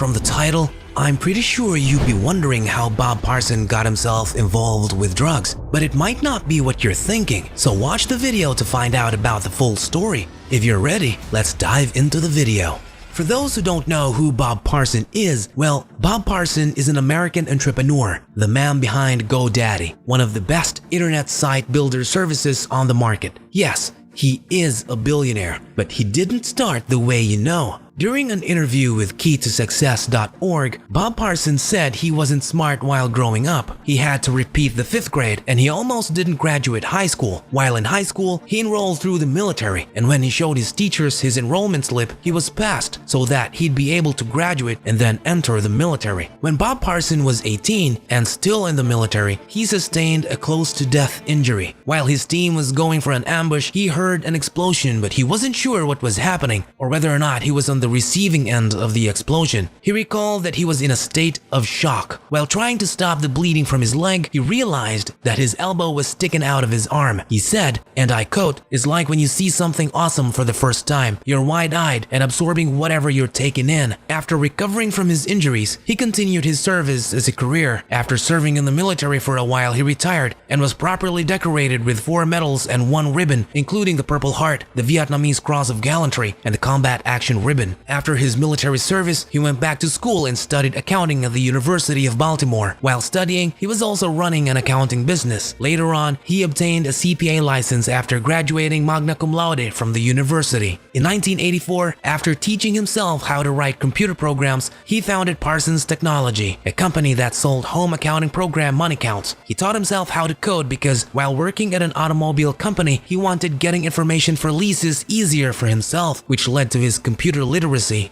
From the title, I'm pretty sure you'd be wondering how Bob Parson got himself involved with drugs, but it might not be what you're thinking, so watch the video to find out about the full story. If you're ready, let's dive into the video. For those who don't know who Bob Parson is, well, Bob Parson is an American entrepreneur, the man behind GoDaddy, one of the best internet site builder services on the market. Yes, he is a billionaire, but he didn't start the way you know. During an interview with keytosuccess.org, Bob Parson said he wasn't smart while growing up. He had to repeat the 5th grade and he almost didn't graduate high school. While in high school, he enrolled through the military, and when he showed his teachers his enrollment slip, he was passed so that he'd be able to graduate and then enter the military. When Bob Parson was 18 and still in the military, he sustained a close-to-death injury. While his team was going for an ambush, he heard an explosion, but he wasn't sure what was happening or whether or not he was on the receiving end of the explosion. He recalled that he was in a state of shock. While trying to stop the bleeding from his leg, he realized that his elbow was sticking out of his arm. He said, and I quote, "It's like when you see something awesome for the first time. You're wide-eyed and absorbing whatever you're taking in." After recovering from his injuries, he continued his service as a career. After serving in the military for a while, he retired and was properly decorated with 4 medals and 1 ribbon, including the Purple Heart, the Vietnamese Cross of Gallantry, and the Combat Action Ribbon. After his military service, he went back to school and studied accounting at the University of Baltimore. While studying, he was also running an accounting business. Later on, he obtained a CPA license after graduating magna cum laude from the university. In 1984, after teaching himself how to write computer programs, he founded Parsons Technology, a company that sold home accounting program money counts. He taught himself how to code because while working at an automobile company, he wanted getting information for leases easier for himself, which led to his computer literacy.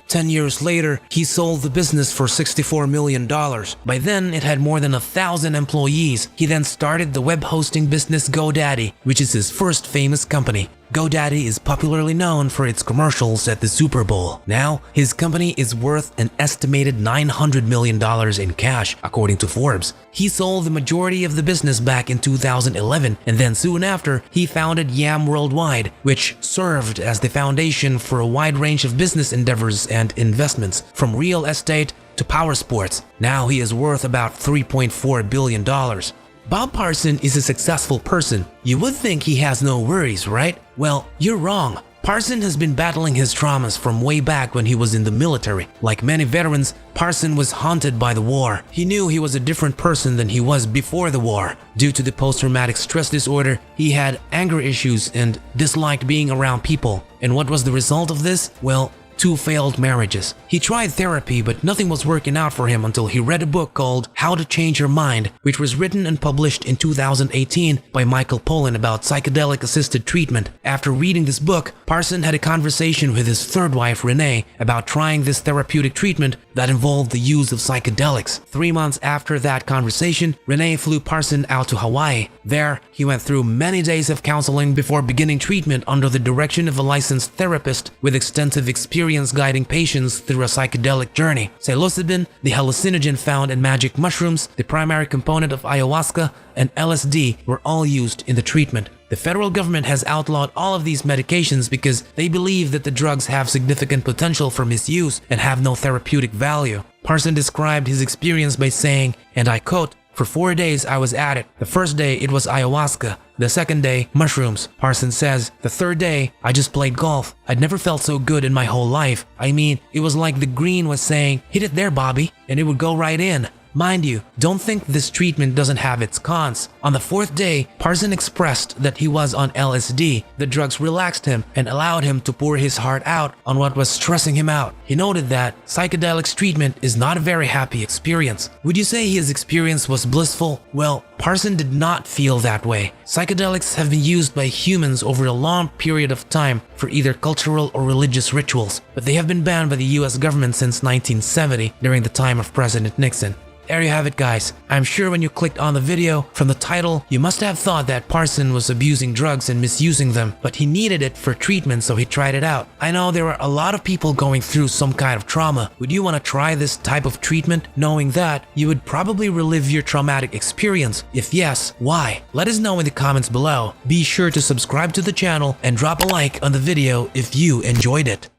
10 years later, he sold the business for $64 million. By then, it had more than 1,000 employees. He then started the web hosting business GoDaddy, which is his first famous company. GoDaddy is popularly known for its commercials at the Super Bowl. Now, his company is worth an estimated $900 million in cash, according to Forbes. He sold the majority of the business back in 2011, and then soon after, he founded Yam Worldwide, which served as the foundation for a wide range of business endeavors and investments, from real estate to power sports. Now he is worth about $3.4 billion. Bob Parson is a successful person. You would think he has no worries, right? Well, you're wrong. Parson has been battling his traumas from way back when he was in the military. Like many veterans, Parson was haunted by the war. He knew he was a different person than he was before the war. Due to the post-traumatic stress disorder, he had anger issues and disliked being around people. And what was the result of this? Well, 2 failed marriages. He tried therapy, but nothing was working out for him until he read a book called How to Change Your Mind, which was written and published in 2018 by Michael Pollan about psychedelic-assisted treatment. After reading this book, Parson had a conversation with his 3rd wife, Renee, about trying this therapeutic treatment that involved the use of psychedelics. 3 months after that conversation, Renee flew Parson out to Hawaii. There, he went through many days of counseling before beginning treatment under the direction of a licensed therapist with extensive experience guiding patients through a psychedelic journey. Psilocybin, the hallucinogen found in magic mushrooms, the primary component of ayahuasca, and LSD were all used in the treatment. The federal government has outlawed all of these medications because they believe that the drugs have significant potential for misuse and have no therapeutic value. Parson described his experience by saying, and I quote, "For 4 days I was at it. The first day it was ayahuasca. The 2nd day, mushrooms." Parson says, "The 3rd day, I just played golf. I'd never felt so good in my whole life. I mean, it was like the green was saying, 'Hit it there, Bobby,' and it would go right in." Mind you, don't think this treatment doesn't have its cons. On the 4th day, Parson expressed that he was on LSD. The drugs relaxed him and allowed him to pour his heart out on what was stressing him out. He noted that psychedelics treatment is not a very happy experience. Would you say his experience was blissful? Well, Parson did not feel that way. Psychedelics have been used by humans over a long period of time for either cultural or religious rituals, but they have been banned by the US government since 1970 during the time of President Nixon. There you have it, guys. I'm sure when you clicked on the video, from the title, you must have thought that Parson was abusing drugs and misusing them, but he needed it for treatment, so he tried it out. I know there are a lot of people going through some kind of trauma. Would you want to try this type of treatment, knowing that you would probably relive your traumatic experience? If yes, why? Let us know in the comments below. Be sure to subscribe to the channel and drop a like on the video if you enjoyed it.